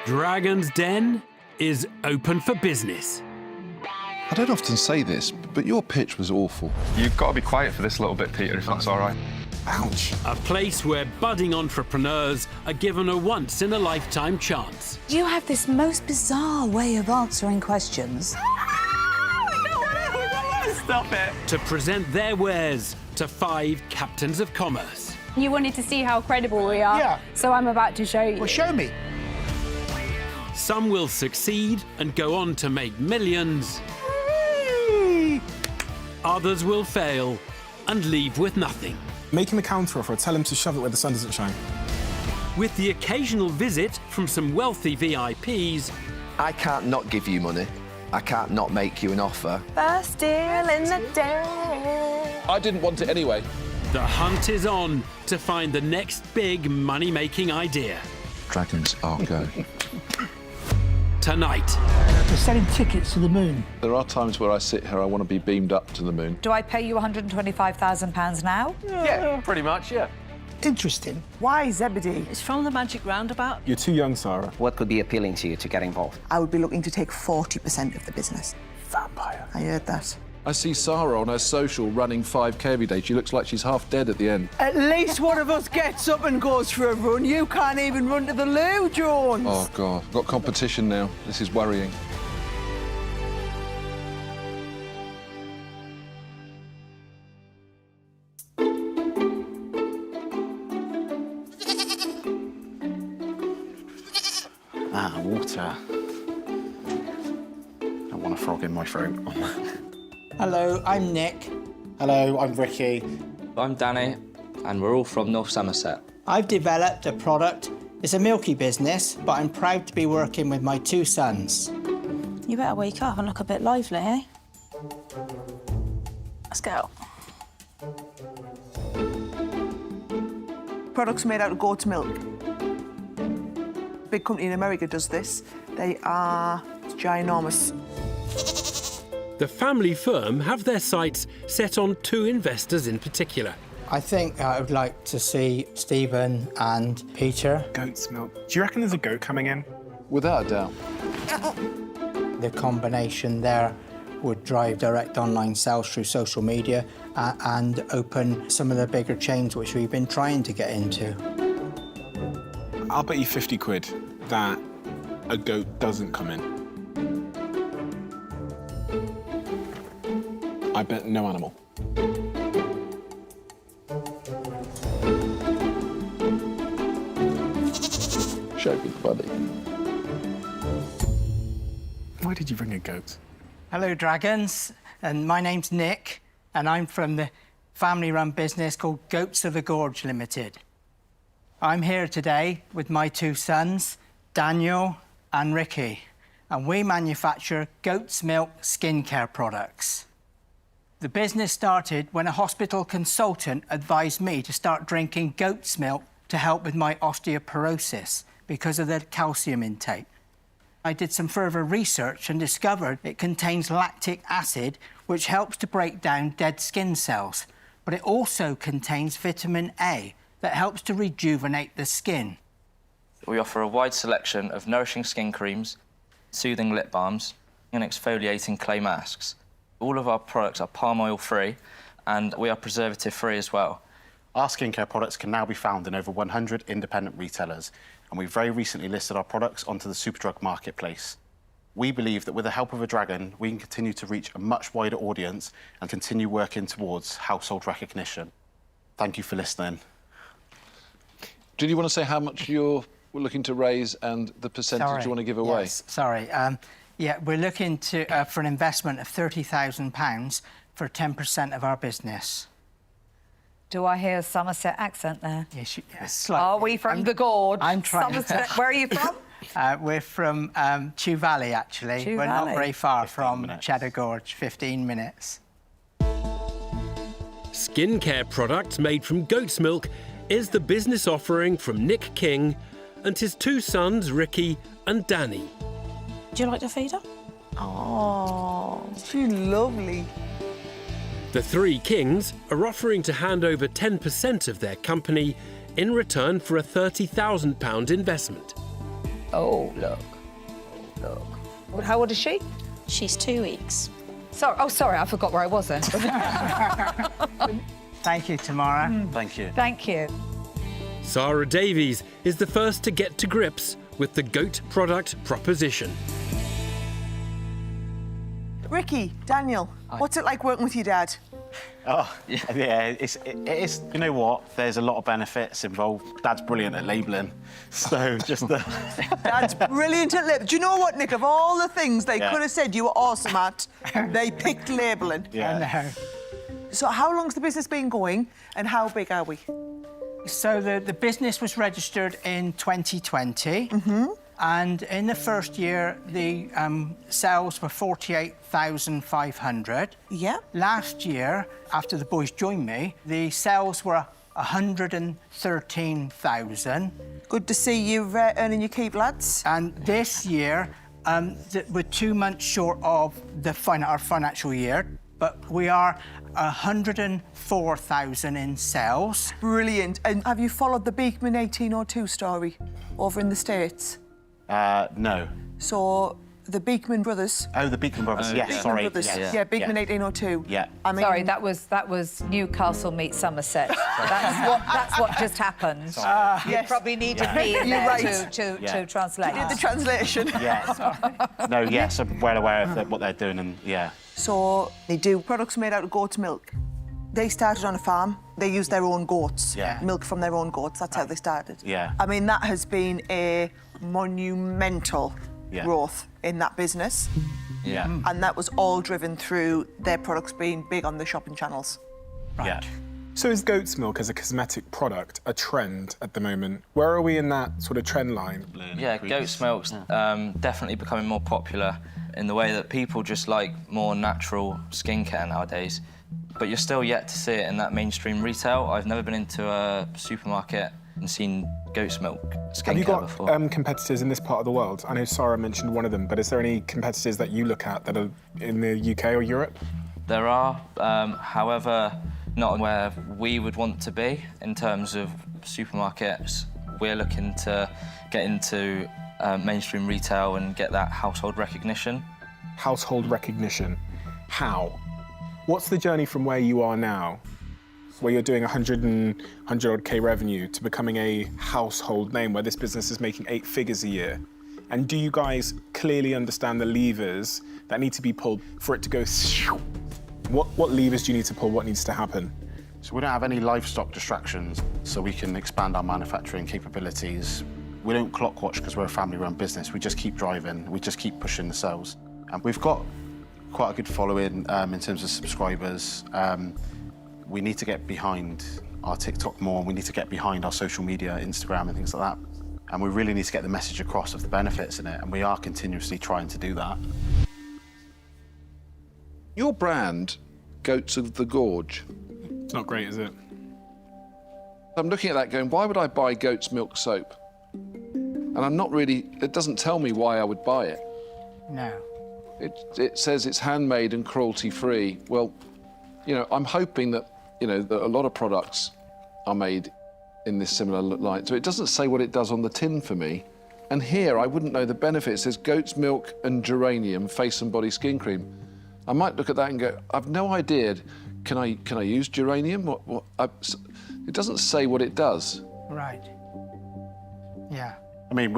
Dragon's Den is open for business. I don't often say this, but your pitch was awful. You've got to be quiet for this little bit, Peter, if that's all right. Ouch. A place where budding entrepreneurs are given a once-in-a-lifetime chance. You have this most bizarre way of answering questions. Stop it. To present their wares to 5 captains of commerce. You wanted to see how credible we are, Yeah. so I'm about to show you. Well, show me. Some will succeed and go on to make millions. Others will fail and leave with nothing. Make him a counteroffer, tell him to shove it where the sun doesn't shine. With the occasional visit from some wealthy VIPs, I can't not give you money. I can't not make you an offer. First deal in the day. I didn't want it anyway. the hunt is on to find the next big money-making idea. Dragons are go. Tonight. We're selling tickets to the moon. There are times where I sit here, I want to be beamed up to the moon. Do I pay you £125,000 now? Yeah, pretty much, yeah. Interesting. Why Zebedee? It's from the Magic Roundabout. You're too young, Sarah. What could be appealing to you to get involved? I would be looking to take 40% of the business. Vampire. I heard that. I see Sarah on her social running 5K every day. She looks like she's half dead at the end. At least one of us gets up and goes for a run. You can't even run to the loo, Jones. Oh, God. Got competition now. This is worrying. Ah, water. I want a frog in my throat. Hello, I'm Nick. Hello, I'm Ricky. I'm Danny, and we're all from North Somerset. I've developed a product. It's a milky business, but I'm proud to be working with my 2 sons. You better wake up and look a bit lively, eh? Let's go. Products made out of goat's milk. Big company in America does this. They are ginormous. The family firm have their sights set on 2 investors in particular. I think I would like to see Stephen and Peter. Goat's milk. Do you reckon there's a goat coming in? Without a doubt. The combination there would drive direct online sales through social media and open some of the bigger chains which we've been trying to get into. I'll bet you 50 quid that a goat doesn't come in. I bet no animal. Show me, buddy. Why did you bring a goat? Hello, Dragons. And my name's Nick, and I'm from the family-run business called Goats of the Gorge Limited. I'm here today with my 2 sons, Daniel and Ricky, and we manufacture goat's milk skincare products. The business started when a hospital consultant advised me to start drinking goat's milk to help with my osteoporosis because of the calcium intake. I did some further research and discovered it contains lactic acid, which helps to break down dead skin cells, but it also contains vitamin A that helps to rejuvenate the skin. We offer a wide selection of nourishing skin creams, soothing lip balms, and exfoliating clay masks. All of our products are palm oil free, and we are preservative free as well. Our skincare products can now be found in over 100 independent retailers, and we've very recently listed our products onto the Superdrug marketplace. We believe that with the help of a dragon, we can continue to reach a much wider audience and continue working towards household recognition. Thank you for listening. Did you want to say how much you're looking to raise and the percentage you want to give away? Yes, sorry. Yeah, we're looking to for an investment of £30,000 for 10% of our business. Do I hear a Somerset accent there? Yes, yes. Are we from the Gorge? I'm trying. Somerset. Where are you from? We're from Chew Valley, actually. Chew We're Valley. not very far from minutes. Cheddar Gorge, 15 minutes. Skincare products made from goat's milk is the business offering from Nick King and his 2 sons, Ricky and Danny. Do you like to feed her? Oh, she's lovely. The 3 Kings are offering to hand over 10% of their company in return for a £30,000 investment. Oh, look. Look. How old is she? She's 2 weeks. Sorry, oh, sorry, I forgot where I was then. Thank you, Tamara. Thank you. Thank you. Sarah Davies is the first to get to grips with the goat product proposition. Ricky, Daniel, what's it like working with your dad? Oh, yeah, it is. You know what? There's a lot of benefits involved. Dad's brilliant at labelling, so just the... Dad's brilliant at labelling. Do you know what, Nick? Of all the things they could have said you were awesome at, they picked labelling. I know. So how long's the business been going, and how big are we? So the business was registered in 2020. And in the first year, the sales were 48,500. Yeah. Last year, after the boys joined me, the sales were 113,000. Good to see you earning your keep, lads. And this year, we're 2 months short of our financial year, but we are 104,000 in sales. Brilliant. And have you followed the Beekman 1802 story over in the States? No. So, the Beekman brothers. Oh, the Beekman brothers, yes, Beekman sorry. brothers. Yeah, Beekman 1802. Yeah. I mean, sorry, that was Newcastle meets Somerset. That's what just happened. You probably needed me in there to translate. You did the translation. Yes. No, yes, I'm well aware of what they're doing, and yeah. So, they do products made out of goat's milk. They started on a farm. They used their own goats. Yeah. Milk from their own goats. That's how they started. Yeah. I mean, that has been a monumental growth in that business. Yeah. And that was all driven through their products being big on the shopping channels. Right. Yeah. So is goat's milk as a cosmetic product a trend at the moment? Where are we in that sort of trend line? Yeah, goat's milk's definitely becoming more popular in the way that people just like more natural skincare nowadays. But you're still yet to see it in that mainstream retail. I've never been into a supermarket and seen goat's milk skincare Have you got before. competitors in this part of the world? I know Sarah mentioned one of them, but is there any competitors that you look at that are in the UK or Europe? There are, however, not where we would want to be in terms of supermarkets. We're looking to get into mainstream retail and get that household recognition. Household recognition. How? What's the journey from where you are now, where you're doing 100 odd K revenue, to becoming a household name where this business is making 8 figures a year? And do you guys clearly understand the levers that need to be pulled for it to go? What levers do you need to pull? What needs to happen? So we don't have any livestock distractions, so we can expand our manufacturing capabilities. We don't clock watch because we're a family-run business. We just keep driving. We just keep pushing the sales. And we've got quite a good following in terms of subscribers. We need to get behind our TikTok more, and we need to get behind our social media, Instagram and things like that. And we really need to get the message across of the benefits in it, and we are continuously trying to do that. Your brand, Goats of the Gorge. It's not great, is it? I'm looking at that going, why would I buy goat's milk soap? And I'm not really, it doesn't tell me why I would buy it. No. It says it's handmade and cruelty-free. Well, you know, I'm hoping that, you know, that a lot of products are made in this similar light. So it doesn't say what it does on the tin for me. And here, I wouldn't know the benefits. It says goat's milk and geranium face and body skin cream. I might look at that and go, I've no idea. Can I use geranium? It doesn't say what it does. Right. Yeah. I mean,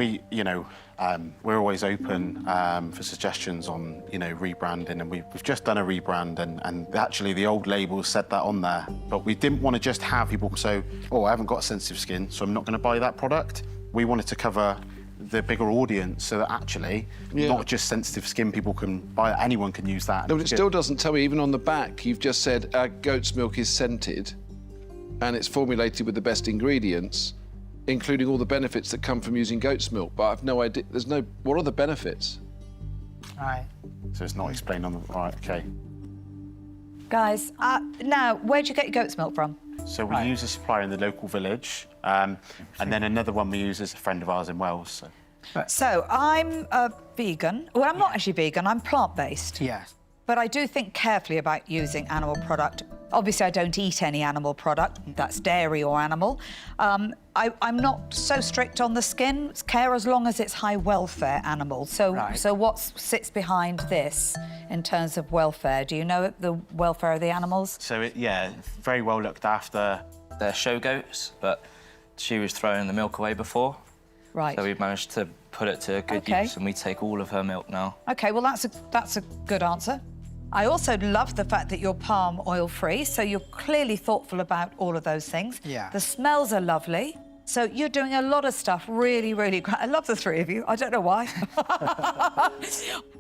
we're always open for suggestions on, rebranding, and we've just done a rebrand, and actually the old label said that on there, but we didn't want to just have people say, oh, I haven't got sensitive skin, so I'm not going to buy that product. We wanted to cover the bigger audience so that actually not just sensitive skin people can buy it, anyone can use that. No, but it still doesn't tell me, even on the back, you've just said our goat's milk is scented and it's formulated with the best ingredients, including all the benefits that come from using goat's milk, but I've no idea, what are the benefits? Right. So it's not explained on the, right, okay. Guys, now, where'd you get your goat's milk from? So we use a supplier in the local village, and then another one we use is a friend of ours in Wales. So I'm a vegan. Well, I'm not actually vegan, I'm plant-based. Yes. But I do think carefully about using animal product Obviously, I don't eat any animal product, that's dairy or animal. I'm not so strict on the skin care as long as it's high welfare animal. So what sits behind this in terms of welfare? Do you know the welfare of the animals? So, yeah, very well looked after. They're show goats, but she was throwing the milk away before. Right. So we've managed to put it to good use, and we take all of her milk now. OK, well, that's a good answer. I also love the fact that you're palm oil free, so you're clearly thoughtful about all of those things. Yeah. The smells are lovely. So you're doing a lot of stuff really, really great. I love the three of you. I don't know why.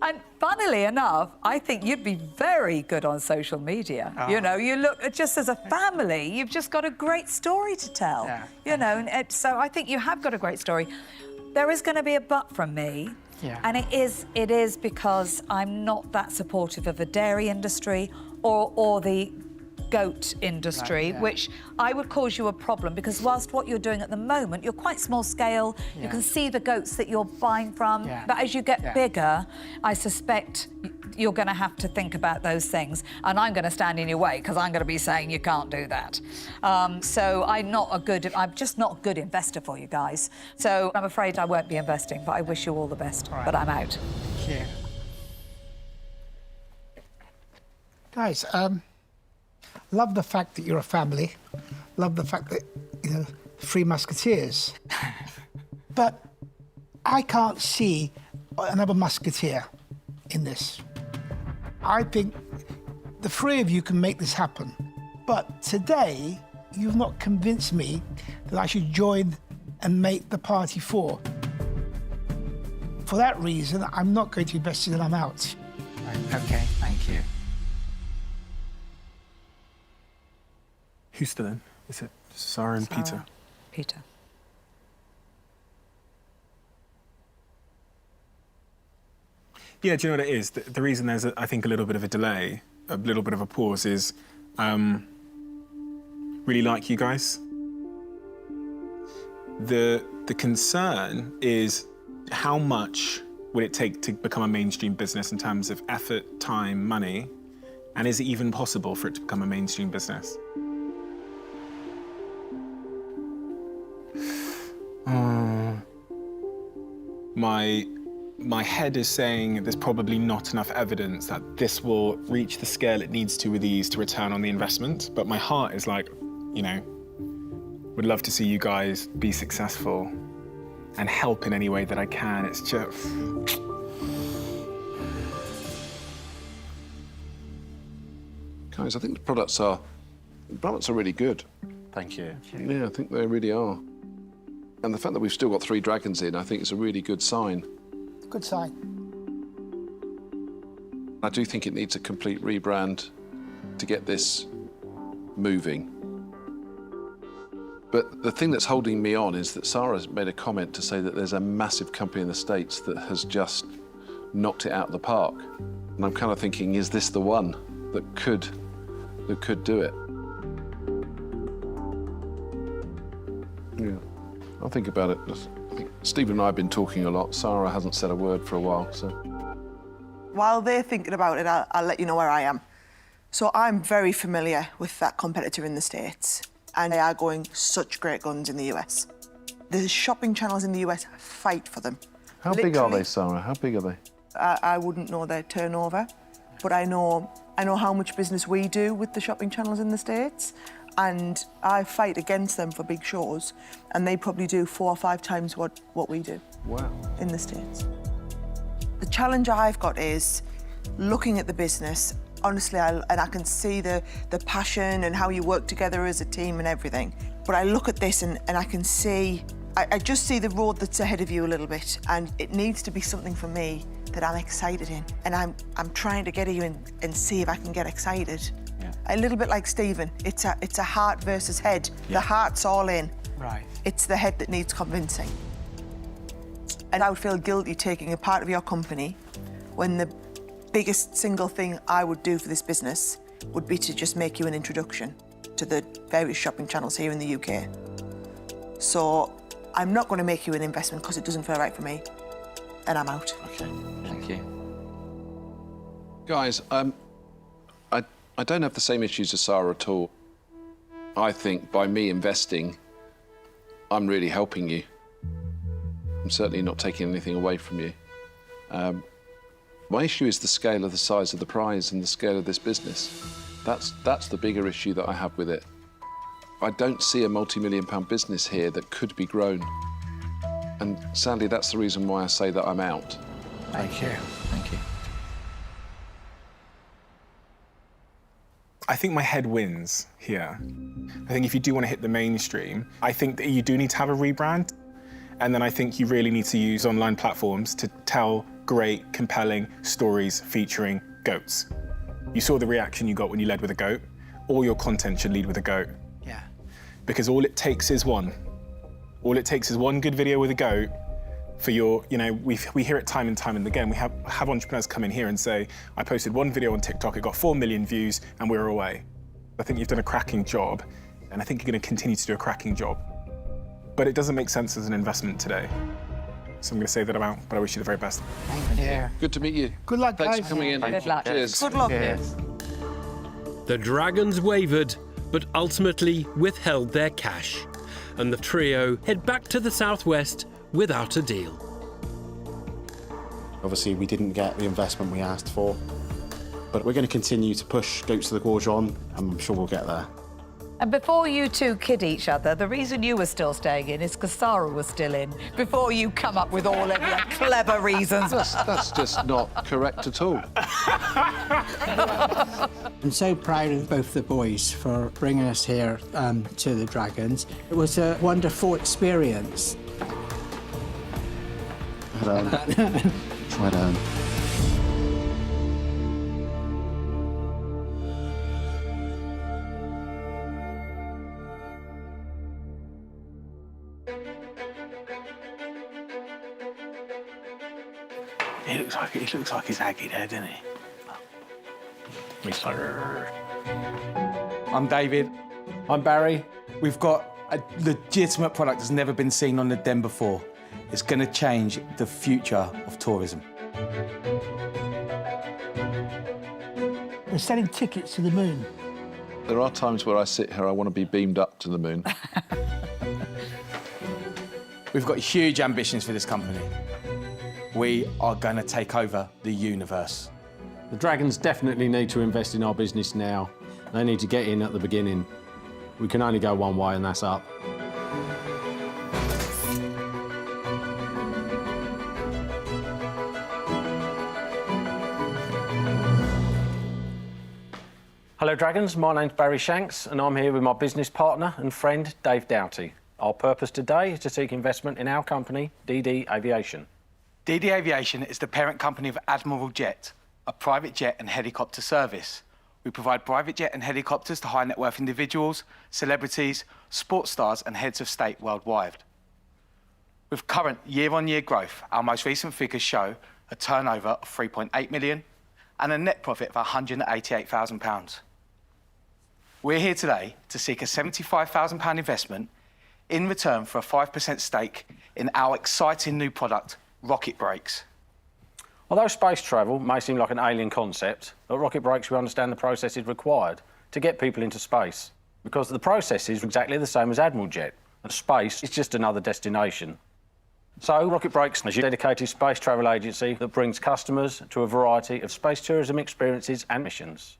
And funnily enough, I think you'd be very good on social media. Oh. You know, you look, just as a family, you've just got a great story to tell. Yeah. You know, and so I think you have got a great story. There is going to be a but from me. Yeah. And it is because I'm not that supportive of the dairy industry or the goat industry, which I would cause you a problem, because whilst what you're doing at the moment, you're quite small scale, you can see the goats that you're buying from, but as you get bigger, I suspect you're going to have to think about those things, and I'm going to stand in your way because I'm going to be saying you can't do that. So I'm just not a good investor for you guys. So I'm afraid I won't be investing, but I wish you all the best. But I'm out. Thank you. Guys, love the fact that you're a family. Love the fact that, you know, 3 musketeers. But I can't see another musketeer in this. I think the 3 of you can make this happen. But today, you've not convinced me that I should join and make the party 4. For that reason, I'm not going to invest in it, I'm out. Right. OK, thank you. Who's still in? Is it Sarah and Peter? Peter. Yeah, do you know what it is? The reason there's, I think, a little bit of a delay, a little bit of a pause is really like you guys. The concern is how much would it take to become a mainstream business in terms of effort, time, money, and is it even possible for it to become a mainstream business? My head is saying there's probably not enough evidence that this will reach the scale it needs to with ease to return on the investment. But my heart is like, you know, would love to see you guys be successful and help in any way that I can. It's just... Guys, I think the products are really good. Thank you. Yeah, I think they really are. And the fact that we've still got 3 dragons in, I think it's a really good sign. Good sign. I do think it needs a complete rebrand to get this moving. But the thing that's holding me on is that Sarah's made a comment to say that there's a massive company in the States that has just knocked it out of the park. And I'm kind of thinking, is this the one that could do it? Yeah, I'll think about it. I think Stephen and I have been talking a lot. Sarah hasn't said a word for a while, so. While they're thinking about it, I'll let you know where I am. So I'm very familiar with that competitor in the States, and they are going such great guns in the US. The shopping channels in the US fight for them. How big are they, Sarah? How big are they? I wouldn't know their turnover, but I know how much business we do with the shopping channels in the States, and I fight against them for big shows, and they probably do 4 or 5 times what we do. Wow. In the States. The challenge I've got is looking at the business, honestly, I can see the passion and how you work together as a team and everything, but I look at this and I can see, I just see the road that's ahead of you a little bit, and it needs to be something for me that I'm excited in, and I'm trying to get you in and see if I can get excited. Yeah. A little bit like Stephen, it's a heart versus head. Yeah. The heart's all in. Right. It's the head that needs convincing. And I would feel guilty taking a part of your company when the biggest single thing I would do for this business would be to just make you an introduction to the various shopping channels here in the UK. So I'm not going to make you an investment because it doesn't feel right for me, and I'm out. Okay. Thank you. Guys, I don't have the same issues as Sarah at all. I think by me investing, I'm really helping you. I'm certainly not taking anything away from you. My issue is the scale of the size of the prize and the scale of this business. That's the bigger issue that I have with it. I don't see a multi-million-pound business here that could be grown. And sadly, that's the reason why I say that I'm out. Thank you. Thank you. I think my head wins here. I think if you do want to hit the mainstream, I think that you do need to have a rebrand. And then I think you really need to use online platforms to tell great, compelling stories featuring goats. You saw the reaction you got when you led with a goat. All your content should lead with a goat. Yeah. Because all it takes is one. All it takes is one good video with a goat for your, you know, we hear it time and time and again. We have entrepreneurs come in here and say, I posted one video on TikTok, it got 4 million views, and we're away. I think you've done a cracking job, and I think you're going to continue to do a cracking job. But it doesn't make sense as an investment today. So I'm going to say that about, but I wish you the very best. Thank you. Good to meet you. Good luck, Thanks guys. for coming in. Good luck. Cheers. Good luck. Yes. The Dragons wavered, but ultimately withheld their cash. And the trio head back to the southwest without a deal. Obviously, we didn't get the investment we asked for, but we're going to continue to push Goats to the Gorge on, and I'm sure we'll get there. And before you two kid each other, the reason you were still staying in is because Sarah was still in, before you come up with all of your clever reasons. That's just not correct at all. I'm so proud of both the boys for bringing us here to the Dragons. It was a wonderful experience. Try down. He looks like he's aggy there, doesn't he? He's like... I'm David. I'm Barry. We've got a legitimate product that's never been seen on the Den before. It's going to change the future of tourism. They're selling tickets to the moon. There are times where I sit here, I want to be beamed up to the moon. We've got huge ambitions for this company. We are going to take over the universe. The Dragons definitely need to invest in our business now. They need to get in at the beginning. We can only go one way, and that's up. Hello, Dragons. My name's Barry Shanks, and I'm here with my business partner and friend, Dave Doughty. Our purpose today is to seek investment in our company, DD Aviation. DD Aviation is the parent company of Admiral Jet, a private jet and helicopter service. We provide private jet and helicopters to high net worth individuals, celebrities, sports stars and heads of state worldwide. With current year-on-year growth, our most recent figures show a turnover of 3.8 million and a net profit of £188,000. We're here today to seek a £75,000 investment in return for a 5% stake in our exciting new product, Rocket Brakes. Although space travel may seem like an alien concept, at Rocket Brakes we understand the processes required to get people into space, because the process is exactly the same as Admiral Jet, and space is just another destination. So Rocket Brakes is a dedicated space travel agency that brings customers to a variety of space tourism experiences and missions.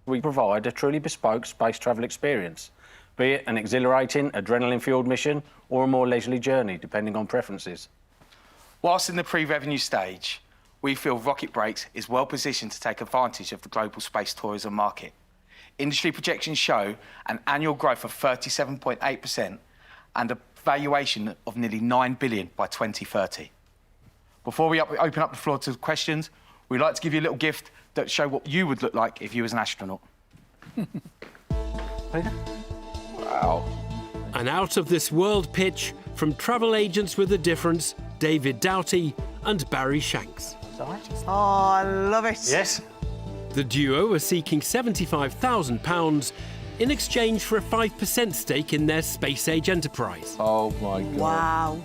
We provide a truly bespoke space travel experience, be it an exhilarating, adrenaline-fueled mission or a more leisurely journey, depending on preferences. Whilst in the pre-revenue stage, we feel Rocket Brakes is well positioned to take advantage of the global space tourism market. Industry projections show an annual growth of 37.8% and a valuation of nearly £9 billion by 2030. Before we open up the floor to questions, we'd like to give you a little gift that show what you would look like if you was an astronaut. Wow. An out-of-this-world pitch from travel agents with a difference, David Doughty and Barry Shanks. Oh, I love it. Yes. The duo are seeking £75,000 in exchange for a 5% stake in their space-age enterprise. Oh, my God. Wow.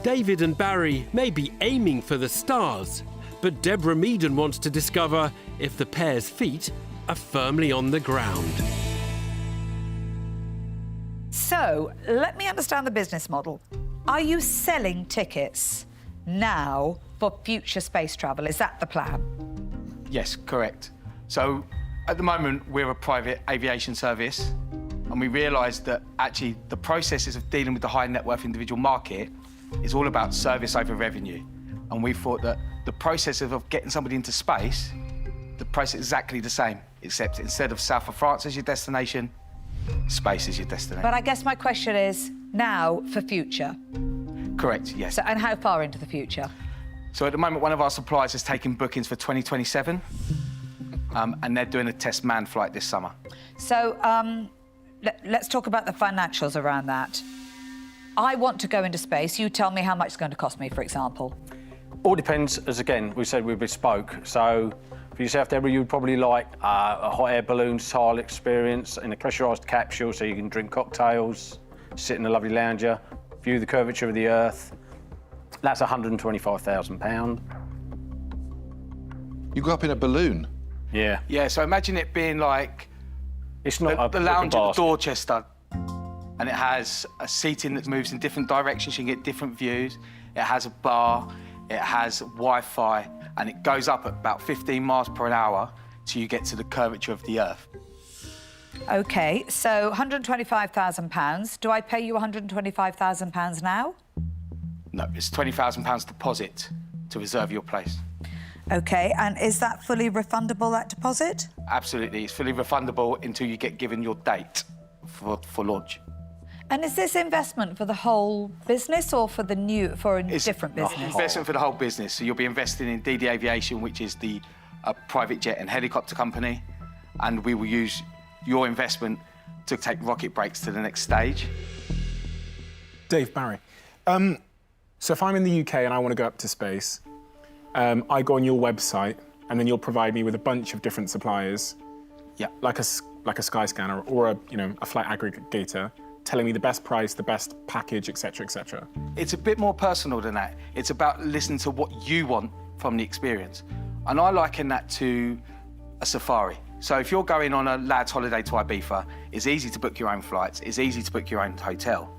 David and Barry may be aiming for the stars, But Deborah Meaden wants to discover if the pair's feet are firmly on the ground. So, let me understand the business model. Are you selling tickets now for future space travel? Is that the plan? Yes, correct. So at the moment, we're a private aviation service, and we realised that actually the processes of dealing with the high net worth individual market is all about service over revenue. And we thought that the process of getting somebody into space, the process is exactly the same, except instead of south of France as your destination, space is your destination. But I guess my question is, now for future? Correct, yes. So, and how far into the future? So at the moment, one of our suppliers has taken bookings for 2027, and they're doing a test manned flight this summer. So let's talk about the financials around that. I want to go into space. You tell me how much it's going to cost me, for example. All depends, as again, we said we're bespoke. So for yourself, Deborah, you'd probably like a hot air balloon style experience in a pressurised capsule so you can drink cocktails, sit in a lovely lounger, view the curvature of the Earth. That's £125,000. You go up in a balloon? Yeah. Yeah, so imagine it being like it's not the lounge at Dorchester, and it has a seating that moves in different directions. You can get different views. It has a bar, it has Wi-Fi, and it goes up at about 15 miles per hour till you get to the curvature of the Earth. OK, so £125,000. Do I pay you £125,000 now? No, it's £20,000 deposit to reserve your place. OK, and is that fully refundable, that deposit? Absolutely, it's fully refundable until you get given your date for launch. And is this investment for the whole business or for a different business? Investment for the whole business. So you'll be investing in DD Aviation, which is the private jet and helicopter company, and we will use your investment to take rocket breaks to the next stage. Dave, Barry, so if I'm in the UK and I want to go up to space, I go on your website and then you'll provide me with a bunch of different suppliers. Yeah. Like a Skyscanner or a flight aggregator, telling me the best price, the best package, etc., etc. It's a bit more personal than that. It's about listening to what you want from the experience. And I liken that to a safari. So if you're going on a lad's holiday to Ibiza, it's easy to book your own flights, it's easy to book your own hotel.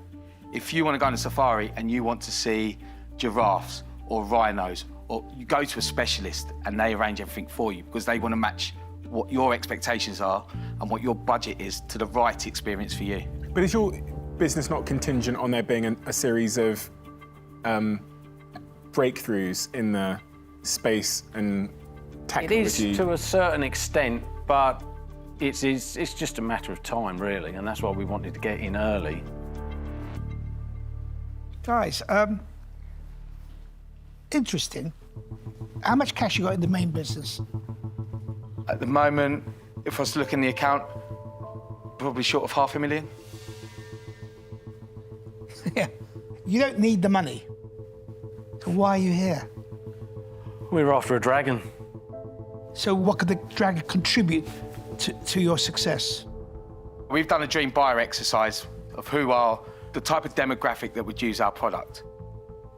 If you want to go on a safari and you want to see giraffes or rhinos, or you go to a specialist and they arrange everything for you because they want to match what your expectations are and what your budget is to the right experience for you. But is your business not contingent on there being a series of breakthroughs in the space and technology? It is to a certain extent, but it's just a matter of time, really, and that's why we wanted to get in early. Guys, interesting. How much cash you got in the main business? At the moment, if I was to look in the account, probably short of £500,000. Yeah, you don't need the money. So why are you here? We're after a dragon. So what could the dragon contribute to your success? We've done a dream buyer exercise of who are the type of demographic that would use our product.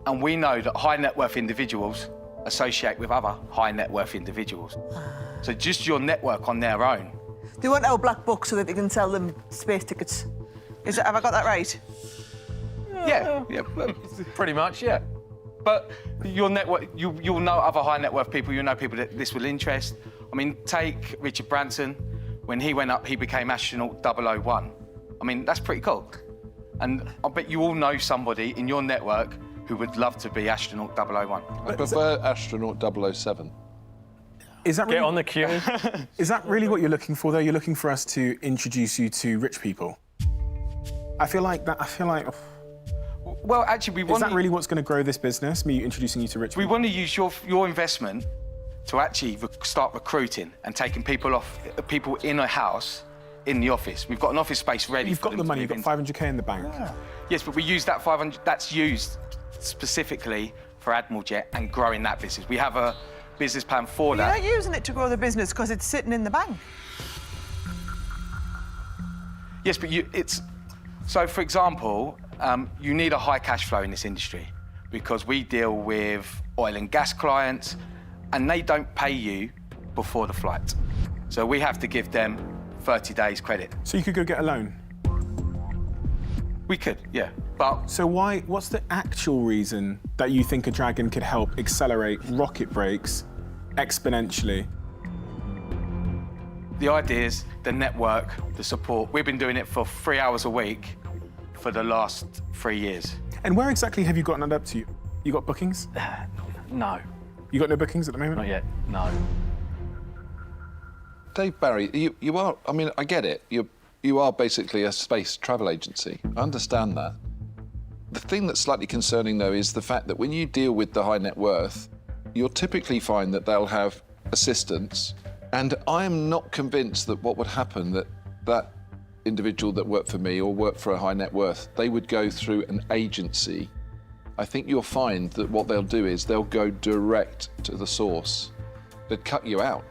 And we know that high net worth individuals associate with other high net worth individuals. So just your network on their own. They want our black book so that they can sell them space tickets. Have I got that right? Yeah, pretty much, yeah. But your network, you'll know other high net worth people, you'll know people that this will interest. I mean, take Richard Branson. When he went up, he became astronaut 001. I mean, that's pretty cool. And I bet you all know somebody in your network who would love to be astronaut 001. I prefer astronaut 007. Is that really, Get on the queue. Is that really what you're looking for, though? You're looking for us to introduce you to rich people? I feel like... Well, actually, we want... Is that really what's going to grow this business, me introducing you to rich people? We want to use your investment to actually start recruiting and taking people in a house, in the office. We've got an office space ready. You've got the money, you've got 500k in the bank. Yeah. Yes, but we use that 500, that's used specifically for Admiral Jet and growing that business. We have a business plan for that. You're not using it to grow the business because it's sitting in the bank. Yes, but so for example, you need a high cash flow in this industry because we deal with oil and gas clients and they don't pay you before the flight. So we have to give them 30 days credit. So you could go get a loan? We could, yeah. But so what's the actual reason that you think a Dragon could help accelerate rocket brakes exponentially? the ideas, the network, the support. We've been doing it for 3 hours a week for the last 3 years. And where exactly have you gotten it up to? You got bookings? No. You got no bookings at the moment? Not yet, no. Dave Barry, you are, I mean, I get it. You are basically a space travel agency. I understand that. The thing that's slightly concerning, though, is the fact that when you deal with the high net worth, you'll typically find that they'll have assistants. And I am not convinced that what would happen, that individual that worked for me or worked for a high net worth, they would go through an agency. I think you'll find that what they'll do is they'll go direct to the source. They'd cut you out.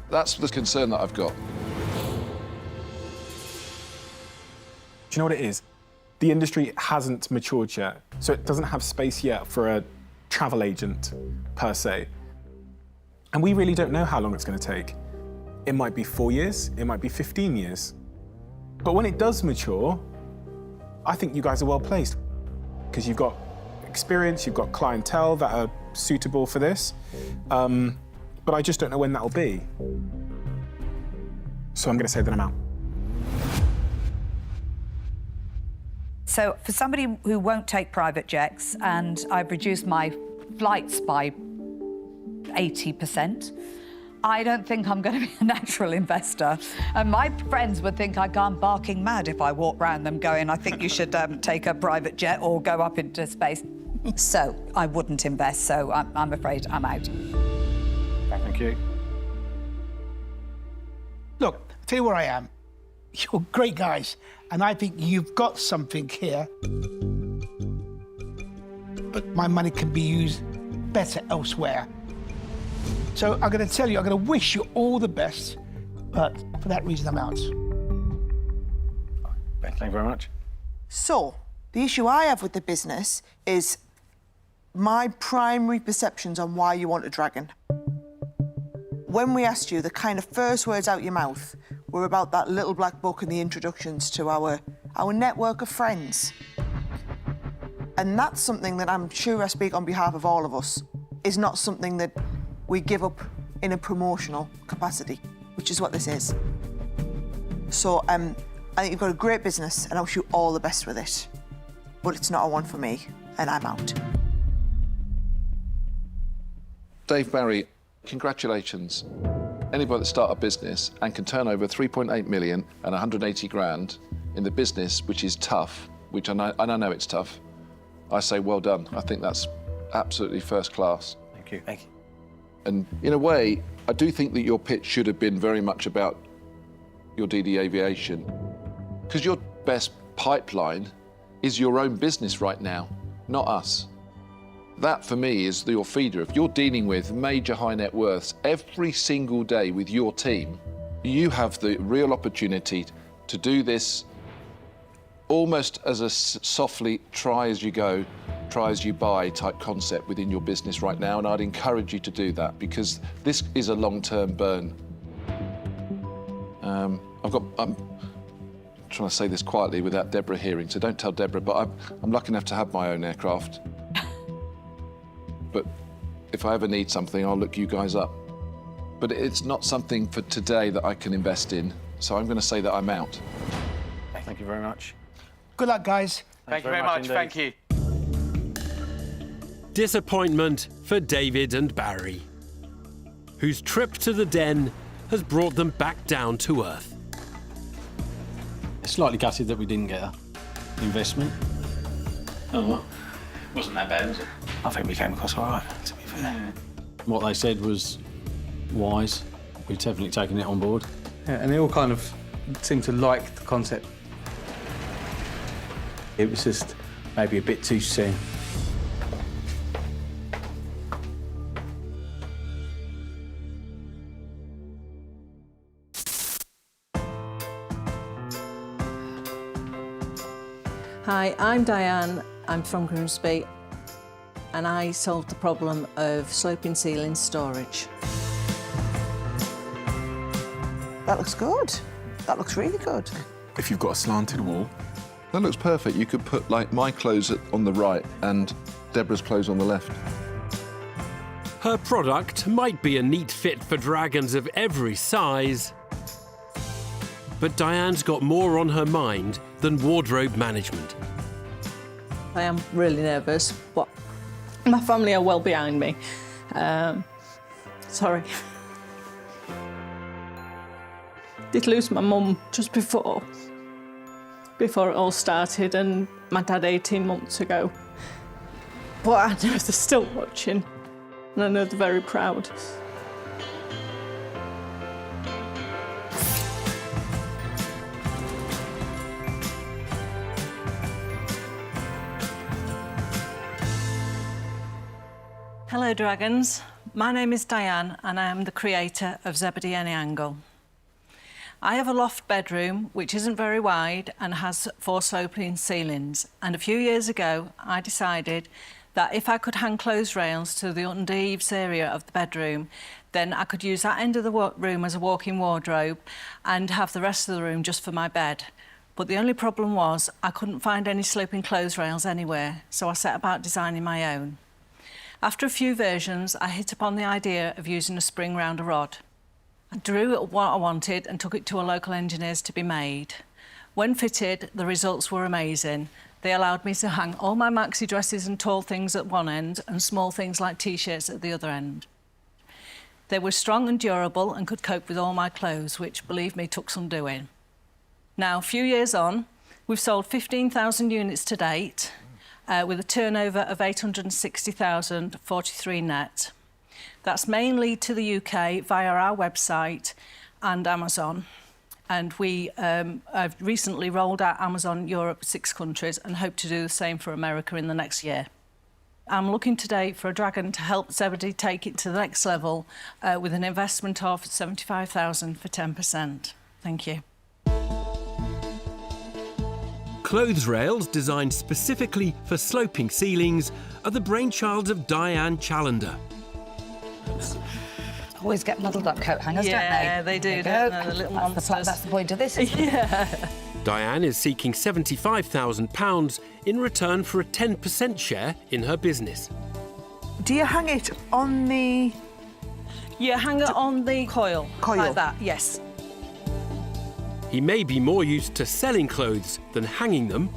That's the concern that I've got. Do you know what it is? The industry hasn't matured yet, so it doesn't have space yet for a travel agent, per se. And we really don't know how long it's going to take. It might be 4 years, it might be 15 years. But when it does mature, I think you guys are well placed, because you've got experience, you've got clientele that are suitable for this. But I just don't know when that'll be. So I'm going to say that I'm out. So for somebody who won't take private jets, and I've reduced my flights by 80%, I don't think I'm going to be a natural investor. And my friends would think I'd gone barking mad if I walked around them going, I think you should take a private jet or go up into space. So I wouldn't invest, so I'm afraid I'm out. Thank you. Look, I'll tell you where I am. You're great guys, and I think you've got something here. But my money can be used better elsewhere. So I'm going to tell you, I'm going to wish you all the best, but for that reason, I'm out. Thank you very much. So, the issue I have with the business is my primary perceptions on why you want a Dragon. When we asked you, the kind of first words out your mouth were about that little black book and the introductions to our network of friends. And that's something that I'm sure I speak on behalf of all of us, is not something that we give up in a promotional capacity, which is what this is. So I think you've got a great business and I wish you all the best with it. But it's not a one for me, and I'm out. Dave Barry, congratulations. Anybody that start a business and can turn over 3.8 million and 180 grand in the business, which is tough, which I know it's tough, I say well done. I think that's absolutely first class. Thank you. Thank you. And in a way, I do think that your pitch should have been very much about your DD Aviation, because your best pipeline is your own business right now, not us. That, for me, is your feeder. If you're dealing with major high net worths every single day with your team, you have the real opportunity to do this almost as a softly try as you go, try as you buy type concept within your business right now, and I'd encourage you to do that, because this is a long-term burn. I'm trying to say this quietly without Deborah hearing, so don't tell Deborah, but I'm lucky enough to have my own aircraft. But if I ever need something, I'll look you guys up. But it's not something for today that I can invest in, so I'm going to say that I'm out. Thank you very much. Good luck, guys. Thank you very much. Thank you. Disappointment for David and Barry, whose trip to the Den has brought them back down to earth. Slightly gutted that we didn't get an investment. Oh, wasn't that bad, was it? I think we came across all right, to be fair. What they said was wise. We've definitely taken it on board. Yeah, and they all kind of seemed to like the concept. It was just maybe a bit too soon. Hi, I'm Diane. I'm from Grimsby. and I solved the problem of sloping ceiling storage. That looks good. That looks really good. If you've got a slanted wall. That looks perfect. You could put, like, my clothes on the right and Deborah's clothes on the left. Her product might be a neat fit for dragons of every size, but Diane's got more on her mind than wardrobe management. I am really nervous, but my family are well behind me. Sorry. Did lose my mum just before it all started, and my dad 18 months ago. But I know they're still watching, and I know they're very proud. Hello, Dragons. My name is Diane, and I am the creator of Zebedee Any Angle. I have a loft bedroom which isn't very wide and has 4 sloping ceilings, and a few years ago I decided that if I could hang clothes rails to the under eaves area of the bedroom, then I could use that end of the room as a walk-in wardrobe and have the rest of the room just for my bed. But the only problem was I couldn't find any sloping clothes rails anywhere, so I set about designing my own. After a few versions, I hit upon the idea of using a spring round a rod. I drew what I wanted and took it to a local engineer's to be made. When fitted, the results were amazing. They allowed me to hang all my maxi dresses and tall things at one end and small things like T-shirts at the other end. They were strong and durable and could cope with all my clothes, which, believe me, took some doing. Now, a few years on, we've sold 15,000 units to date, with a turnover of 860,043 net. That's mainly to the UK via our website and Amazon. And we have recently rolled out Amazon Europe 6 countries and hope to do the same for America in the next year. I'm looking today for a dragon to help Zebedee take it to the next level with an investment of $75,000 for 10%. Thank you. Clothes rails designed specifically for sloping ceilings are the brainchild of Diane Challender. Always get muddled up coat hangers, don't they? Yeah, they do, don't they? The little monsters. That's the point of this, isn't it? Yeah. Diane is seeking £75,000 in return for a 10% share in her business. Do you hang it on the... You hang it on the coil. Coil. Like that, yes. He may be more used to selling clothes than hanging them,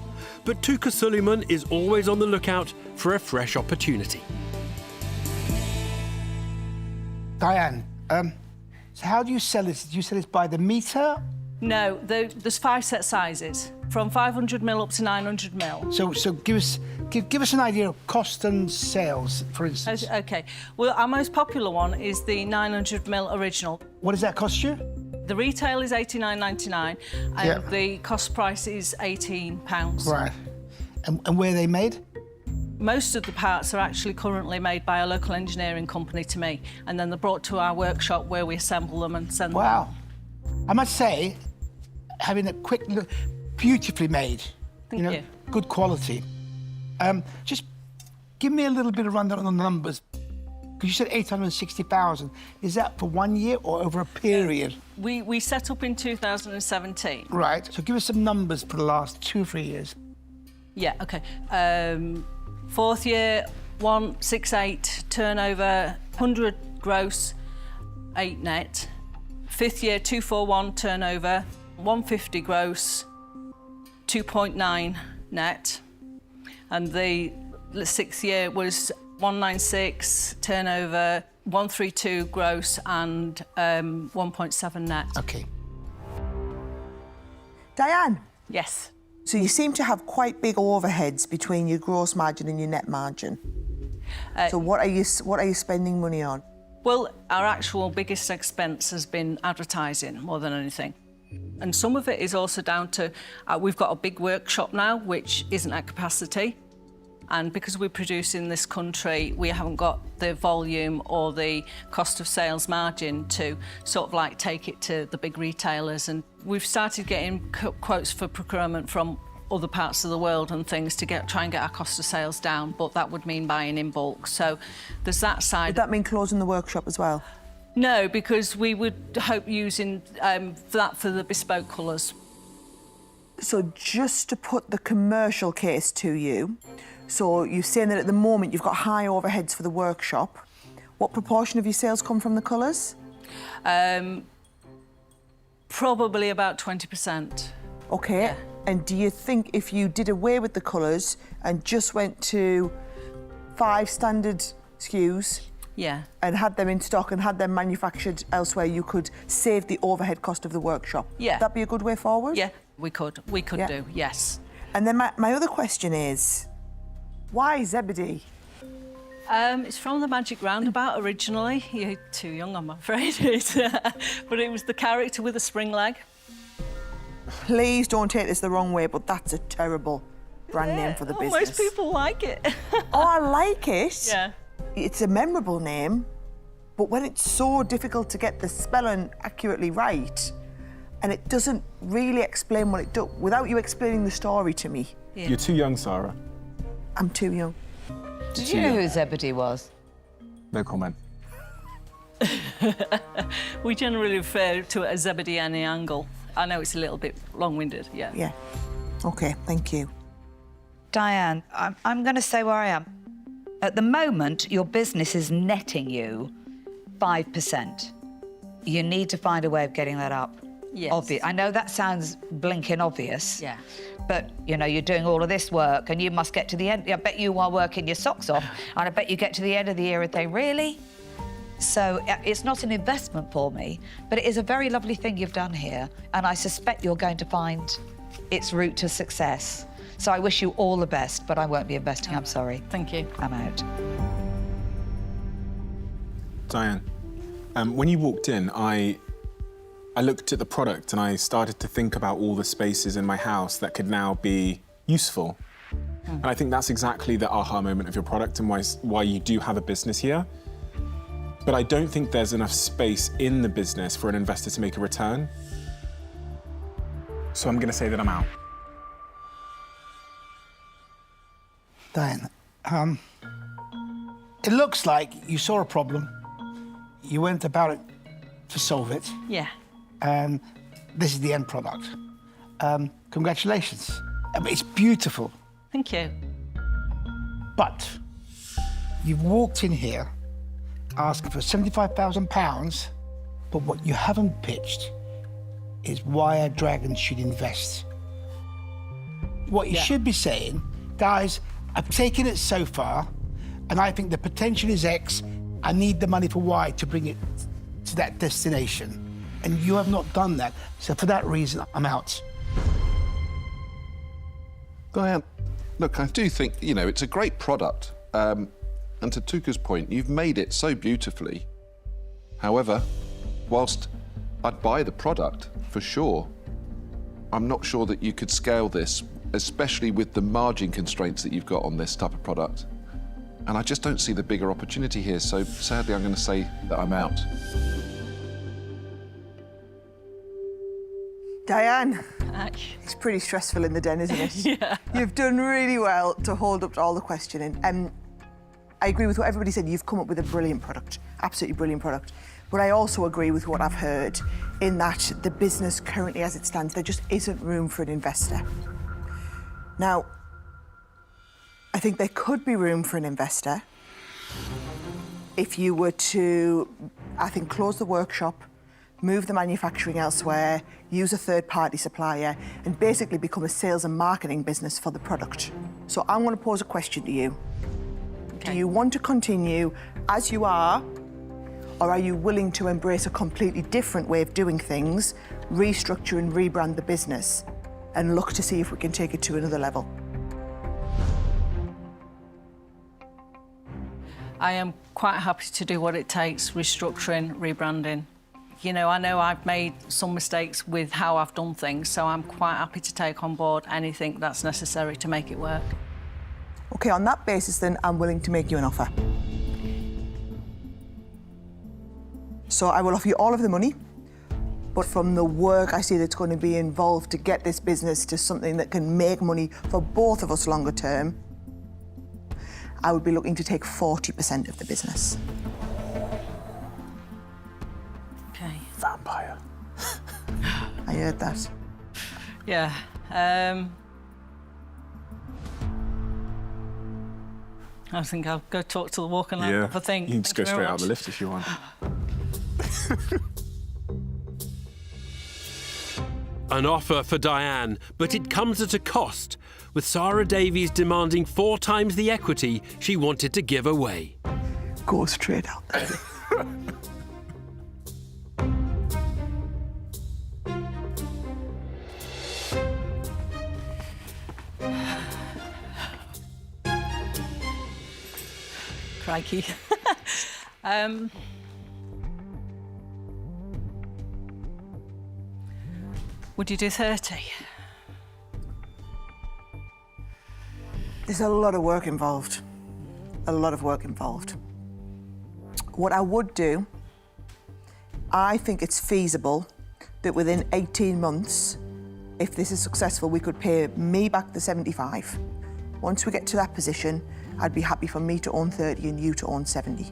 but Tuka Suleiman is always on the lookout for a fresh opportunity. Diane, so how do you sell it? Do you sell it by the metre? No, there's 5 set sizes, from 500ml up to 900ml. So give us an idea of cost and sales, for instance. OK. Well, our most popular one is the 900ml original. What does that cost you? The retail is $89.99 and the cost price is £18. Right. And where are they made? Most of the parts are actually currently made by a local engineering company to me, and then they're brought to our workshop where we assemble them and send them. Wow. I must say, having a quick look, beautifully made. Thank you. Good quality. Just give me a little bit of rundown on the numbers. Because you said 860,000. Is that for 1 year or over a period? We set up in 2017. Right. So give us some numbers for the last 2 or 3 years. Yeah, OK. 4th year, 168 turnover, 100 gross, 8 net. 5th year, 241 turnover, 150 gross, 2.9 net. And the 6th year was 196 turnover, 132 gross, and 1.7 net. OK. Diane? Yes. So you seem to have quite big overheads between your gross margin and your net margin. So what are you spending money on? Well, our actual biggest expense has been advertising more than anything. And some of it is also down to, we've got a big workshop now, which isn't at capacity. And because we produce in this country, we haven't got the volume or the cost of sales margin to sort of like take it to the big retailers. And we've started getting quotes for procurement from other parts of the world and things to try and get our cost of sales down, but that would mean buying in bulk. So there's that side. Would that mean closing the workshop as well? No, because we would hope using that for the bespoke colours. So just to put the commercial case to you, so you're saying that at the moment you've got high overheads for the workshop. What proportion of your sales come from the colours? Probably about 20%. OK. Yeah. And do you think if you did away with the colours and just went to 5 standard SKUs and had them in stock and had them manufactured elsewhere, you could save the overhead cost of the workshop? Yeah. Would that be a good way forward? Yeah, we could. We could do, yes. And then my other question is, why Zebedee? It's from the Magic Roundabout originally. You're too young, I'm afraid. But it was the character with a spring leg. Please don't take this the wrong way, but that's a terrible brand name for the business. Most people like it. Oh, I like it. Yeah. It's a memorable name, but when it's so difficult to get the spelling accurately right, and it doesn't really explain what it does, without you explaining the story to me. Yeah. You're too young, Sarah. I'm too young. Did you know who Zebedee was? No comment. We generally refer to it as Zebedee any angle. I know it's a little bit long-winded, yeah. Yeah. OK, thank you. Diane, I'm going to say where I am. At the moment, your business is netting you 5%. You need to find a way of getting that up. Yes. I know that sounds blinking obvious. Yeah. But, you know, you're doing all of this work and you must get to the end. I bet you are working your socks off and I bet you get to the end of the year and think, really? So it's not an investment for me, but it is a very lovely thing you've done here. And I suspect you're going to find its route to success. So I wish you all the best, but I won't be investing, I'm sorry. Thank you. I'm out. Diane, when you walked in, I looked at the product and I started to think about all the spaces in my house that could now be useful. And I think that's exactly the aha moment of your product and why you do have a business here. But I don't think there's enough space in the business for an investor to make a return. So I'm going to say that I'm out. Diane, it looks like you saw a problem, you went about it to solve it. Yeah. And this is the end product. Congratulations. I mean, it's beautiful. Thank you. But you've walked in here asking for £75,000, but what you haven't pitched is why a dragon should invest. What you should be saying, guys, I've taken it so far, and I think the potential is X. I need the money for Y to bring it to that destination. And you have not done that. So for that reason, I'm out. Diane, look, I do think, you know, it's a great product. And to Tuka's point, you've made it so beautifully. However, whilst I'd buy the product, for sure, I'm not sure that you could scale this, especially with the margin constraints that you've got on this type of product. And I just don't see the bigger opportunity here, so sadly I'm going to say that I'm out. Diane, it's pretty stressful in the den, isn't it? Yeah. You've done really well to hold up to all the questioning. I agree with what everybody said. You've come up with a brilliant product, absolutely brilliant product. But I also agree with what I've heard in that the business currently as it stands, there just isn't room for an investor. Now, I think there could be room for an investor if you were to, I think, close the workshop, move the manufacturing elsewhere, use a third-party supplier, and basically become a sales and marketing business for the product. So I'm going to pose a question to you. Okay. Do you want to continue as you are, or are you willing to embrace a completely different way of doing things, restructure and rebrand the business, and look to see if we can take it to another level? I am quite happy to do what it takes, restructuring, rebranding. You know I've made some mistakes with how I've done things, so I'm quite happy to take on board anything that's necessary to make it work. OK, on that basis, then, I'm willing to make you an offer. So I will offer you all of the money, But from the work I see that's going to be involved to get this business to something that can make money for both of us longer term, I would be looking to take 40% of the business. Okay. Vampire. I heard that. Yeah. I think I'll go talk to the walk and have a think. You can just go Thank you straight very out of the much. lift if you want. An offer for Diane, but it comes at a cost, with Sarah Davies demanding 4 times the equity she wanted to give away. Go straight out there. Crikey. Would you do 30? There's a lot of work involved. A lot of work involved. What I would do, I think it's feasible that within 18 months, if this is successful, we could pay me back the 75. Once we get to that position, I'd be happy for me to own 30 and you to own 70.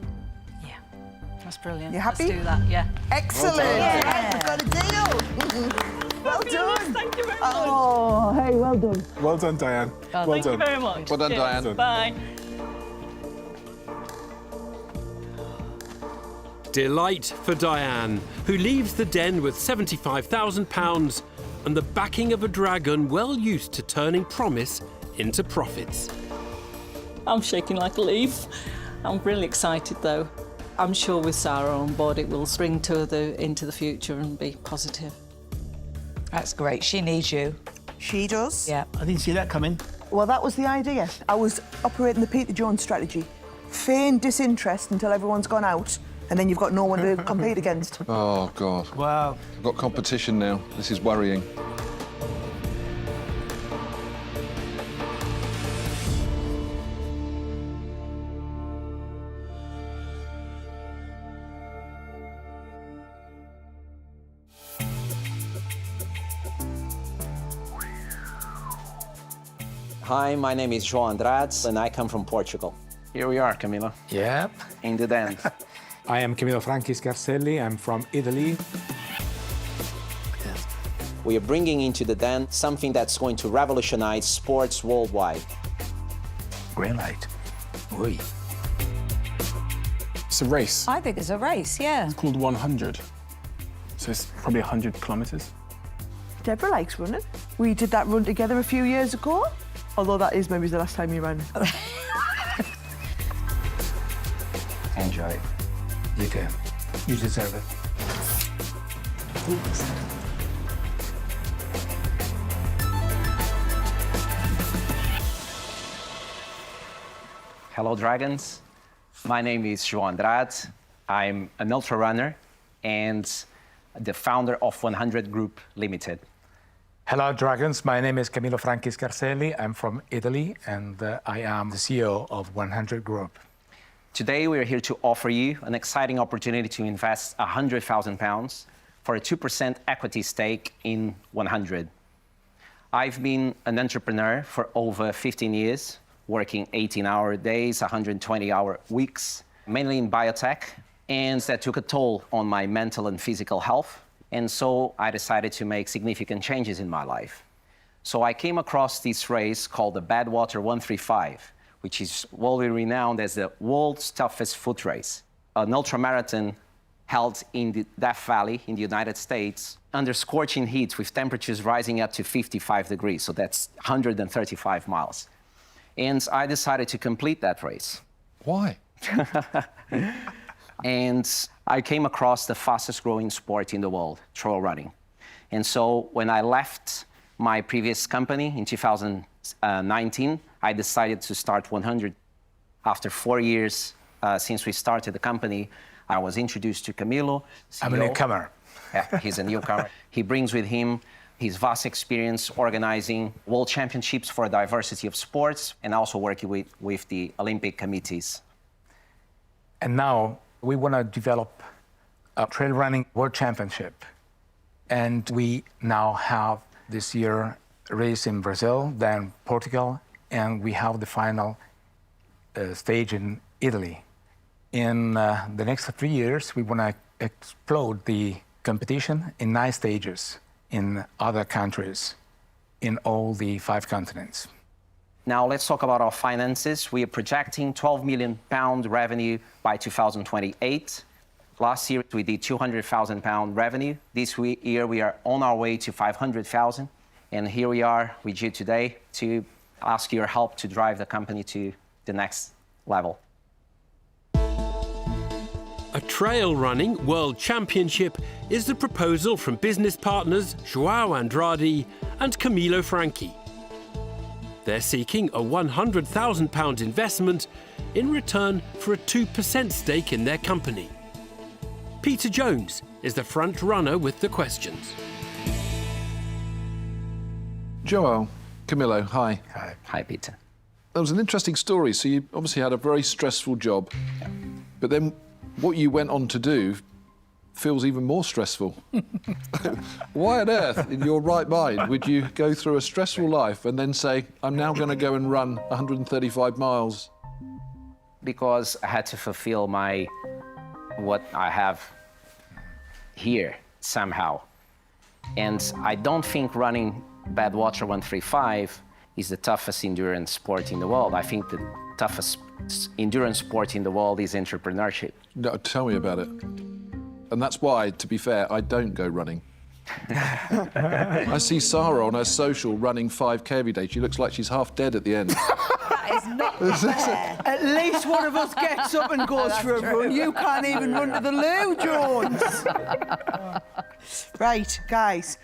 Yeah, that's brilliant. You happy? Let's do that, yeah. Excellent! Well done. Right, we've got a deal! Well done! Thank you very much. Oh, hey, well done. Well done, Diane. Well Thank done. you very much. Well done, Cheers. Diane. Bye. Delight for Diane, who leaves the Den with £75,000 and the backing of a dragon well used to turning promise into profits. I'm shaking like a leaf. I'm really excited though. I'm sure with Sarah on board it will spring into the future and be positive. That's great. She needs you. She does? Yeah. I didn't see that coming. Well, that was the idea. I was operating the Peter Jones strategy. Feign disinterest until everyone's gone out, and then you've got no one to compete against. Oh, God. Wow. I've got competition now. This is worrying. Hi, my name is João Andrade, and I come from Portugal. Here we are, Camilo. Yep. In the Den. I am Camilo Franchi Scarselli. I'm from Italy. We are bringing into the Den something that's going to revolutionize sports worldwide. Green light. Oi. It's a race. I think it's a race, yeah. It's called 100. So it's probably 100 kilometres. Deborah likes running. We did that run together a few years ago, although that is maybe the last time you ran. Enjoy. You can. You deserve it. Hello, Dragons. My name is João Andrade. I'm an ultra runner and the founder of 100 Group Limited. Hello, Dragons. My name is Camilo Franchi Scarselli. I'm from Italy, and I am the CEO of 100 Group. Today, we are here to offer you an exciting opportunity to invest £100,000 for a 2% equity stake in 100. I've been an entrepreneur for over 15 years, working 18-hour days, 120-hour weeks, mainly in biotech, and that took a toll on my mental and physical health. And so I decided to make significant changes in my life. So I came across this race called the Badwater 135, which is worldly renowned as the world's toughest foot race, an ultramarathon held in the Death Valley in the United States under scorching heat with temperatures rising up to 55 degrees, so that's 135 miles. And I decided to complete that race. Why? And I came across the fastest growing sport in the world, trail running. And so when I left my previous company in 2019, I decided to start 100. After 4 years since we started the company, I was introduced to Camilo, CEO. I'm a newcomer. Yeah, he's a newcomer. He brings with him his vast experience organizing world championships for a diversity of sports and also working with the Olympic committees. And now we want to develop a trail running world championship And we now have this year a race in Brazil, then Portugal, and we have the final stage in Italy. In the next 3 years, we want to explode the competition in 9 stages in other countries, in all the 5 continents. Now let's talk about our finances. We are projecting £12 million revenue by 2028. Last year we did £200,000 revenue. This year we are on our way to 500,000. And here we are with you today to ask your help to drive the company to the next level. A trail running world championship is the proposal from business partners João Andrade and Camilo Franchi. They're seeking a £100,000 investment in return for a 2% stake in their company. Peter Jones is the front runner with the questions. João, Camilo, hi. Hi. Hi, Peter. That was an interesting story. So you obviously had a very stressful job, but then what you went on to do feels even more stressful. Why on earth, in your right mind, would you go through a stressful life and then say, I'm now going to go and run 135 miles? Because I had to fulfill what I have here somehow. And I don't think running Badwater 135 is the toughest endurance sport in the world. I think the toughest endurance sport in the world is entrepreneurship. No, tell me about it. And that's why, to be fair, I don't go running. I see Sarah on her social running 5K every day. She looks like she's half dead at the end. That is not fair. At least one of us gets up and goes for a run. You can't even run to the loo, Jones. Right, guys.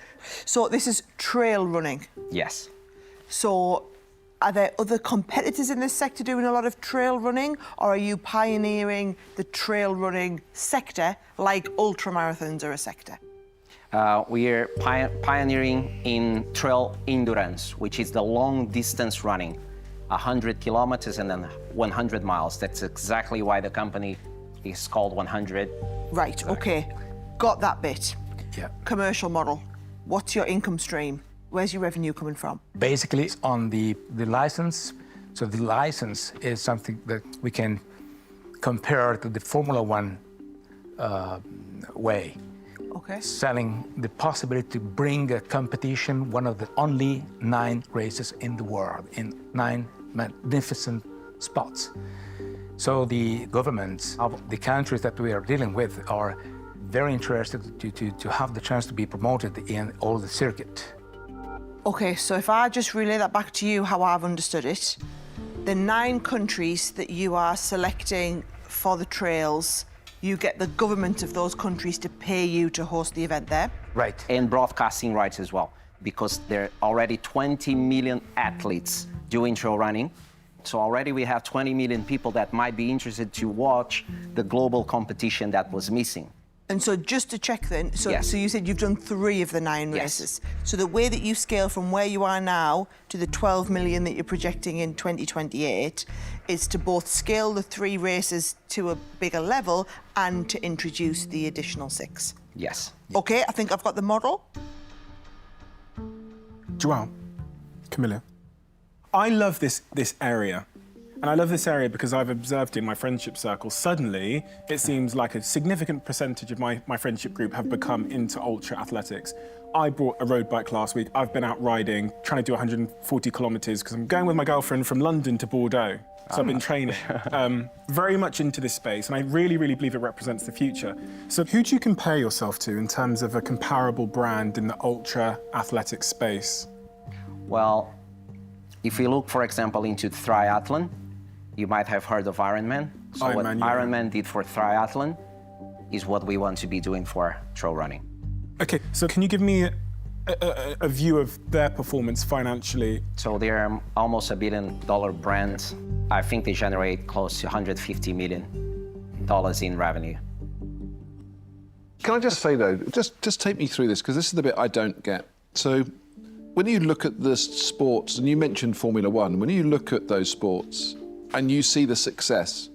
So this is trail running. Yes. So are there other competitors in this sector doing a lot of trail running, or are you pioneering the trail running sector like ultramarathons are a sector? We are pioneering in trail endurance, which is the long distance running, 100 kilometers and then 100 miles. That's exactly why the company is called 100. Right, okay. Got that bit. Yeah. Commercial model. What's your income stream? Where's your revenue coming from? Basically, it's on the license. So the license is something that we can compare to the Formula One way. Okay. Selling the possibility to bring a competition, one of the only 9 races in the world, in 9 magnificent spots. So the governments of the countries that we are dealing with are very interested to have the chance to be promoted in all the circuit. Okay, so if I just relay that back to you how I've understood it, the 9 countries that you are selecting for the trails, you get the government of those countries to pay you to host the event there? Right. And broadcasting rights as well, because there are already 20 million athletes doing trail running. So already we have 20 million people that might be interested to watch the global competition that was missing. And so just to check then, so you said you've done 3 of the 9 races. So the way that you scale from where you are now to the 12 million that you're projecting in 2028 is to both scale the 3 races to a bigger level and to introduce the additional 6. Yes. Okay, I think I've got the model. João, Camilo, I love this area. And I love this area because I've observed in my friendship circle, suddenly it seems like a significant percentage of my friendship group have become into ultra athletics. I bought a road bike last week. I've been out riding, trying to do 140 kilometres because I'm going with my girlfriend from London to Bordeaux. So I've been training very much into this space, and I really, really believe it represents the future. So who do you compare yourself to in terms of a comparable brand in the ultra athletic space? Well, if we look, for example, into triathlon, you might have heard of Ironman. So what Ironman did for triathlon is what we want to be doing for trail running. Okay, so can you give me a view of their performance financially? So they're almost $1 billion brand. I think they generate close to $150 million in revenue. Can I just say, though, just take me through this, because this is the bit I don't get. So when you look at the sports, and you mentioned Formula One, when you look at those sports and you see the success,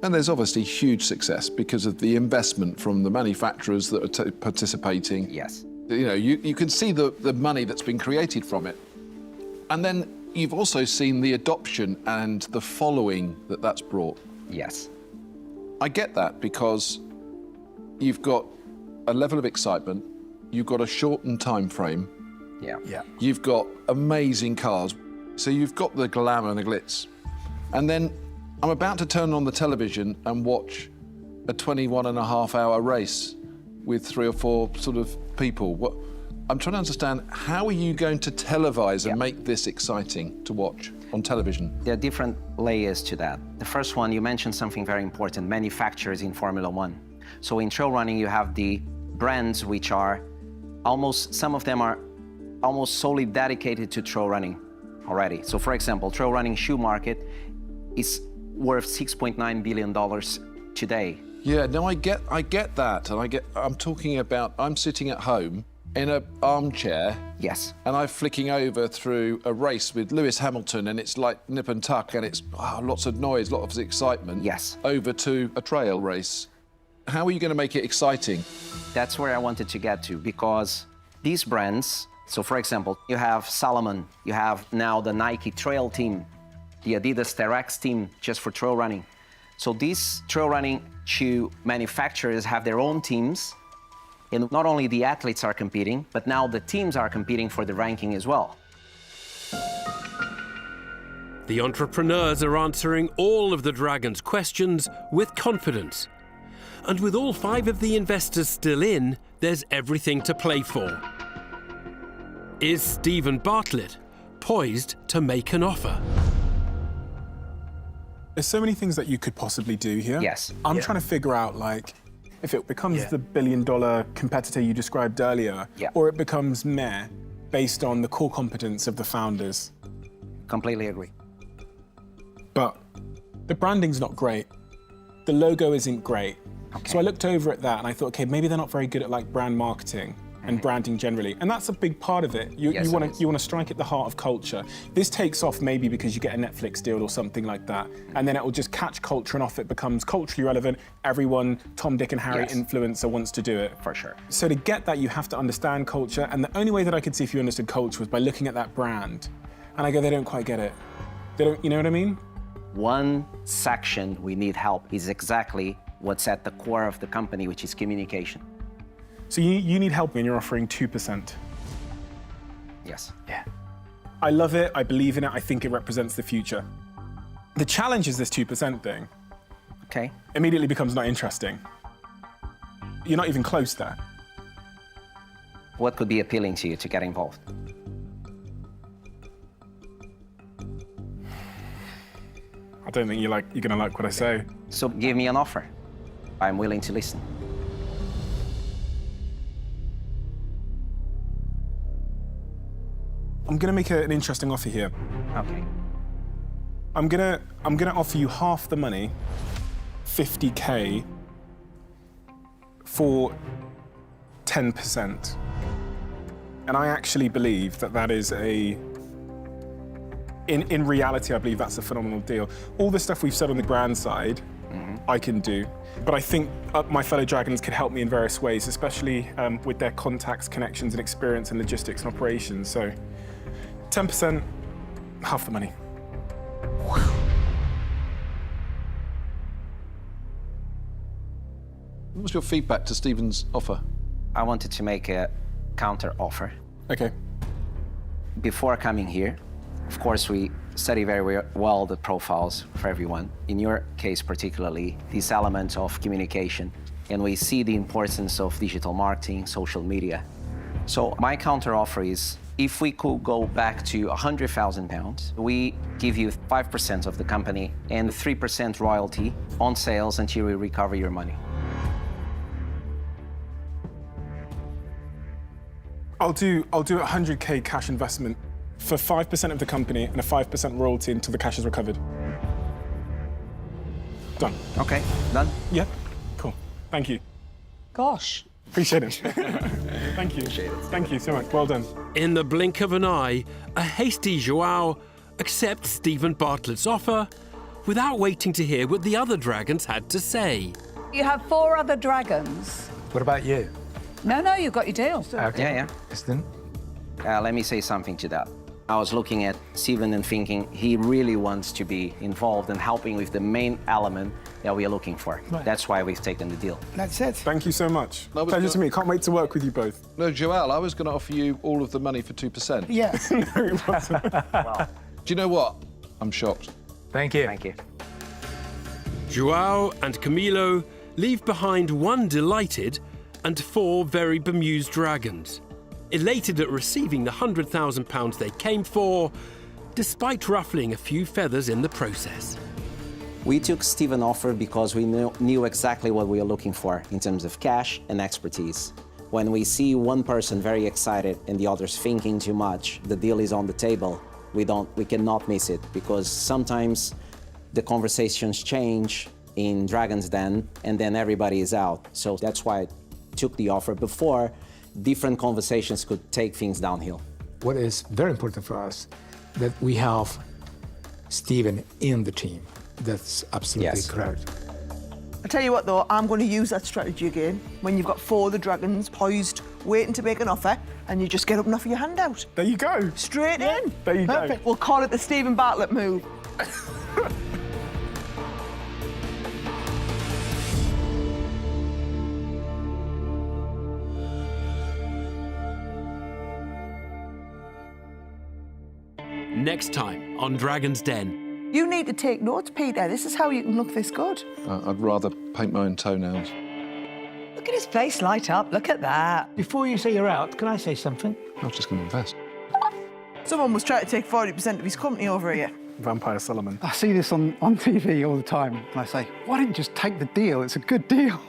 And there's obviously huge success because of the investment from the manufacturers that are participating. Yes. You know, you can see the money that's been created from it. And then you've also seen the adoption and the following that that's brought. Yes. I get that because you've got a level of excitement, you've got a shortened time frame. Yeah. You've got amazing cars. So you've got the glamour and the glitz. And then I'm about to turn on the television and watch a 21.5-hour race with 3 or 4 sort of people. I'm trying to understand, how are you going to televise and make this exciting to watch on television? There are different layers to that. The first one, you mentioned something very important, manufacturers in Formula One. So in trail running, you have the brands which are some of them are almost solely dedicated to trail running already. So for example, trail running shoe market is worth $6.9 billion today. Yeah, no, I get that. And I'm talking about, I'm sitting at home in an armchair. Yes. And I'm flicking over through a race with Lewis Hamilton, and it's like nip and tuck, and it's lots of noise, lots of excitement. Yes. Over to a trail race. How are you going to make it exciting? That's where I wanted to get to, because these brands, so for example, you have Salomon, you have now the Nike Trail team, the Adidas Terex team just for trail running. So these trail running shoe manufacturers have their own teams, and not only the athletes are competing, but now the teams are competing for the ranking as well. The entrepreneurs are answering all of the Dragon's questions with confidence. And with all 5 of the investors still in, there's everything to play for. Is Stephen Bartlett poised to make an offer? There's so many things that you could possibly do here. Yes. I'm trying to figure out, like, if it becomes the billion-dollar competitor you described earlier, or it becomes meh, based on the core competence of the founders. Completely agree. But the branding's not great. The logo isn't great. Okay. So I looked over at that and I thought, okay, maybe they're not very good at like brand marketing and branding generally. And that's a big part of it. You want to strike at the heart of culture. This takes off maybe because you get a Netflix deal or something like that. And then it will just catch culture, and off it becomes culturally relevant. Everyone, Tom, Dick and Harry influencer wants to do it. For sure. So to get that, you have to understand culture. And the only way that I could see if you understood culture was by looking at that brand. And I go, they don't quite get it. They don't, you know what I mean? One section we need help is exactly what's at the core of the company, which is communication. So you need help when you're offering 2%. Yes. Yeah. I love it, I believe in it, I think it represents the future. The challenge is this 2% thing. Okay. Immediately becomes not interesting. You're not even close there. What could be appealing to you to get involved? I don't think you're gonna like what I say. So give me an offer. I'm willing to listen. I'm gonna make an interesting offer here. Okay. I'm gonna offer you half the money, 50K, for 10%. And I actually believe that is in reality, I believe that's a phenomenal deal. All the stuff we've said on the brand side, I can do. But I think my fellow Dragons could help me in various ways, especially with their contacts, connections, and experience in logistics and operations. So 10%, half the money. What was your feedback to Stephen's offer? I wanted to make a counter offer. Okay. Before coming here, of course, we study very well the profiles for everyone. In your case, particularly, this element of communication. And we see the importance of digital marketing, social media. So my counter offer is, if we could go back to £100,000, we give you 5% of the company and 3% royalty on sales until we recover your money. I'll do 100K cash investment for 5% of the company and a 5% royalty until the cash is recovered. Done. Okay, done? Yeah, cool. Thank you. Gosh. Appreciate it. Thank you. Thank you so much. Well done. In the blink of an eye, a hasty Joao accepts Stephen Bartlett's offer without waiting to hear what the other dragons had to say. You have 4 other dragons. What about you? No, you've got your deal. Okay. Yeah. Kristen? Let me say something to that. I was looking at Steven and thinking he really wants to be involved and helping with the main element that we are looking for. Right. That's why we've taken the deal. That's it. Thank you so much. No, but Pleasure to meet. Can't wait to work with you both. No, Joelle, I was going to offer you all of the money for 2%. Yeah. No, it wasn't. Do you know what? I'm shocked. Thank you. Thank you. João and Camilo leave behind 1 delighted and 4 very bemused dragons, elated at receiving the £100,000 they came for, despite ruffling a few feathers in the process. We took Steven's offer because we knew exactly what we were looking for in terms of cash and expertise. When we see one person very excited and the others thinking too much, the deal is on the table. We cannot miss it, because sometimes the conversations change in Dragon's Den and then everybody is out. So that's why I took the offer before different conversations could take things downhill. What is very important for us, that we have Steven in the team. That's absolutely correct. I tell you what, though, I'm going to use that strategy again when you've got 4 of the dragons poised, waiting to make an offer, and you just get up and offer your hand out. There you go. Straight in. There you Perfect. We'll call it the Stephen Bartlett move. Next time on Dragon's Den. You need to take notes, Peter. This is how you can look this good. I'd rather paint my own toenails. Look at his face light up. Look at that. Before you say you're out, can I say something? I was just going to invest. Someone was trying to take 40% of his company over here. Vampire Solomon. I see this on TV all the time, and I say, why didn't you just take the deal? It's a good deal.